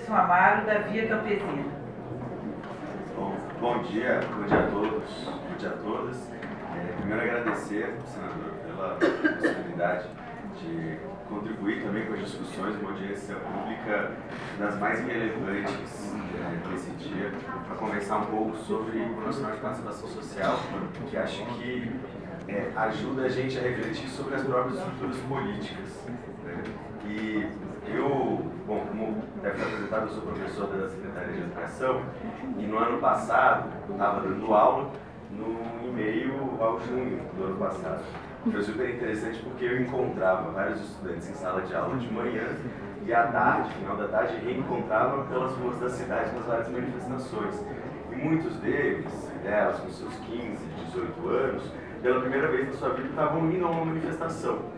Edson Amaro, da Via Campesina. Bom dia a todos, bom dia a todas. Primeiro agradecer, senador, pela possibilidade de contribuir também com as discussões, uma audiência pública das mais relevantes desse dia, para conversar um pouco sobre o Nacional de Participação Social, que acho que ajuda a gente a refletir sobre as próprias estruturas políticas. E eu, como deve estar apresentado, eu sou professor da Secretaria de Educação, e no ano passado eu estava dando aula em meio ao junho do ano passado. Foi super interessante porque eu encontrava vários estudantes em sala de aula de manhã e à tarde, final da tarde, reencontrava pelas ruas da cidade nas várias manifestações. E muitos delas com seus 15, 18 anos, pela primeira vez na sua vida estavam indo a uma manifestação.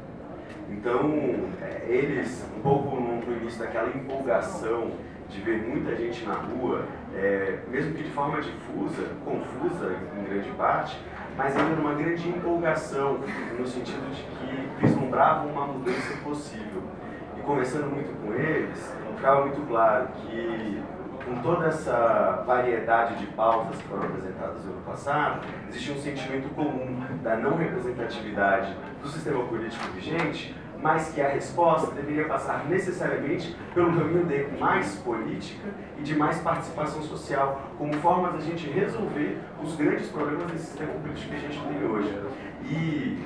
Então, eles, um pouco no início daquela empolgação de ver muita gente na rua, mesmo que de forma confusa em grande parte, mas ainda numa grande empolgação, no sentido de que vislumbravam uma mudança possível. E conversando muito com eles, ficava muito claro que, com toda essa variedade de pautas que foram apresentadas no ano passado, existia um sentimento comum da não representatividade do sistema político vigente, mas que a resposta deveria passar necessariamente pelo caminho de mais política e de mais participação social, como forma da gente resolver os grandes problemas desse sistema político que a gente tem hoje. E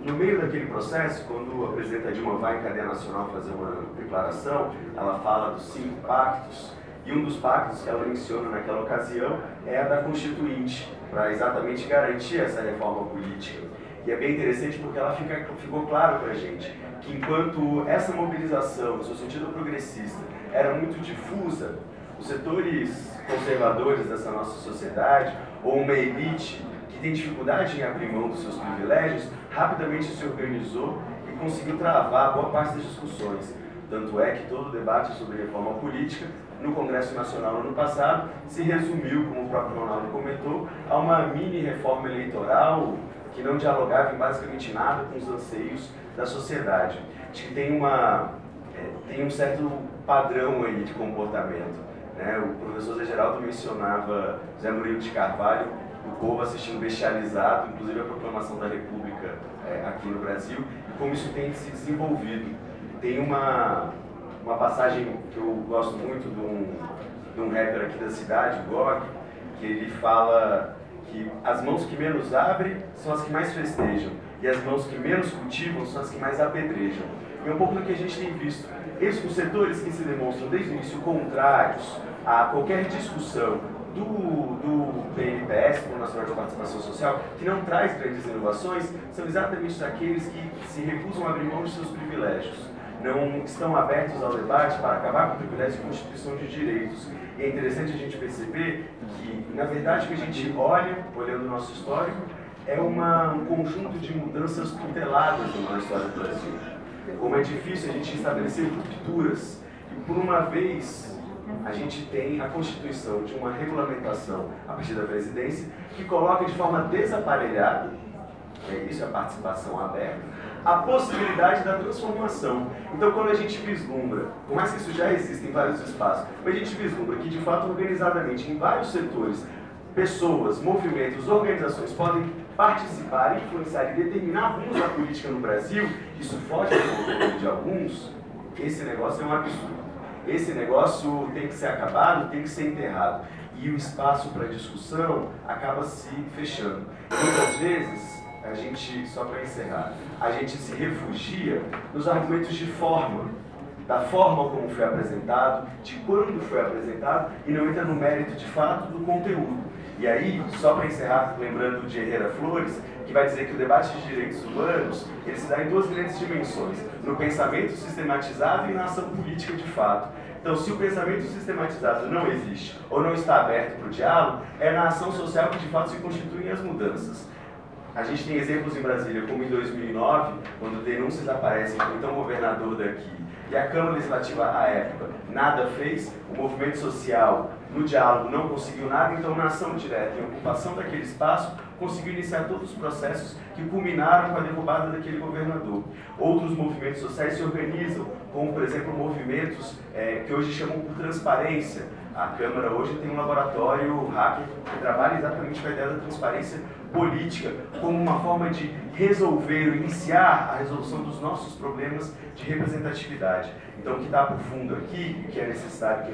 no meio daquele processo, quando a presidenta Dilma vai em cadeia nacional fazer uma declaração, ela fala dos 5 pactos, e um dos pactos que ela menciona naquela ocasião é a da Constituinte, para exatamente garantir essa reforma política. E é bem interessante porque ela ficou claro para a gente que enquanto essa mobilização, no seu sentido progressista, era muito difusa, os setores conservadores dessa nossa sociedade, ou uma elite que tem dificuldade em abrir mão dos seus privilégios, rapidamente se organizou e conseguiu travar boa parte das discussões. Tanto é que todo o debate sobre reforma política no Congresso Nacional no ano passado se resumiu, como o próprio Ronaldo comentou, a uma mini reforma eleitoral que não dialogava em basicamente nada com os anseios da sociedade. Acho que tem um certo padrão aí de comportamento, né? O professor Zé Geraldo mencionava Zé Murilo de Carvalho, o povo assistindo bestializado, inclusive a proclamação da República aqui no Brasil, e como isso tem se desenvolvido. Tem uma passagem que eu gosto muito de um rapper aqui da cidade, Gog, que ele fala que as mãos que menos abrem são as que mais festejam, e as mãos que menos cultivam são as que mais apedrejam. E é um pouco do que a gente tem visto. Esses os setores que se demonstram desde o início contrários a qualquer discussão do PNPS, do Nacional de Participação Social, que não traz grandes inovações, são exatamente aqueles que se recusam a abrir mão de seus privilégios. Não estão abertos ao debate para acabar com o privilégio de constituição de direitos. E é interessante a gente perceber que, na verdade, o que a gente olhando o nosso histórico, é um conjunto de mudanças tuteladas na história do Brasil. Como é difícil a gente estabelecer rupturas. E, por uma vez, a gente tem a constituição de uma regulamentação a partir da presidência que coloca de forma desaparelhada, isso é a participação aberta, a possibilidade da transformação. Então, quando a gente vislumbra, por mais que isso já exista em vários espaços, mas a gente vislumbra que, de fato, organizadamente, em vários setores, pessoas, movimentos, organizações podem participar, influenciar e determinar rumos da política no Brasil, isso foge do controle de alguns, esse negócio é um absurdo. Esse negócio tem que ser acabado, tem que ser enterrado. E o espaço para discussão acaba se fechando. Muitas vezes, a gente, só para encerrar, a gente se refugia nos argumentos de forma, da forma como foi apresentado, de quando foi apresentado, e não entra no mérito de fato do conteúdo. E aí, só para encerrar, lembrando de Herrera Flores, que vai dizer que o debate de direitos humanos ele se dá em 2 grandes dimensões, no pensamento sistematizado e na ação política de fato. Então, se o pensamento sistematizado não existe ou não está aberto para o diálogo, é na ação social que de fato se constituem as mudanças. A gente tem exemplos em Brasília, como em 2009, quando denúncias aparecem com o então governador daqui, e a Câmara Legislativa, à época, nada fez, o movimento social no diálogo não conseguiu nada, então na ação direta, em ocupação daquele espaço, conseguiu iniciar todos os processos que culminaram com a derrubada daquele governador. Outros movimentos sociais se organizam, como por exemplo movimentos que hoje chamam por transparência. A Câmara hoje tem um laboratório hacker que trabalha exatamente com a ideia da transparência política como uma forma de resolver, iniciar a resolução dos nossos problemas de representatividade. Então, o que está por fundo aqui, e que é necessário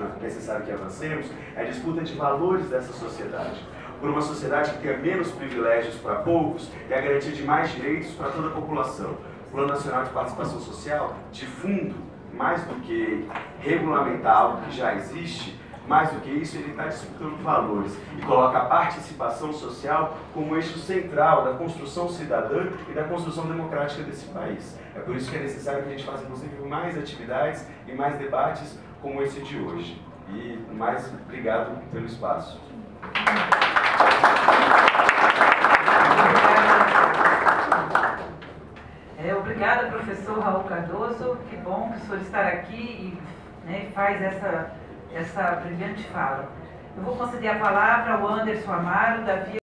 que avancemos, é a disputa de valores dessa sociedade. Por uma sociedade que tenha menos privilégios para poucos e a garantia de mais direitos para toda a população. O Plano Nacional de Participação Social, de fundo, mais do que regulamentar algo que já existe, mais do que isso, ele está disputando valores e coloca a participação social como eixo central da construção cidadã e da construção democrática desse país. É por isso que é necessário que a gente faça, inclusive, mais atividades e mais debates como esse de hoje. E mais obrigado pelo espaço. Obrigada, professor Raul Cardoso. Que bom que o senhor estar aqui e faz essa brilhante fala. Eu vou conceder a palavra ao Anderson Amaro, da Via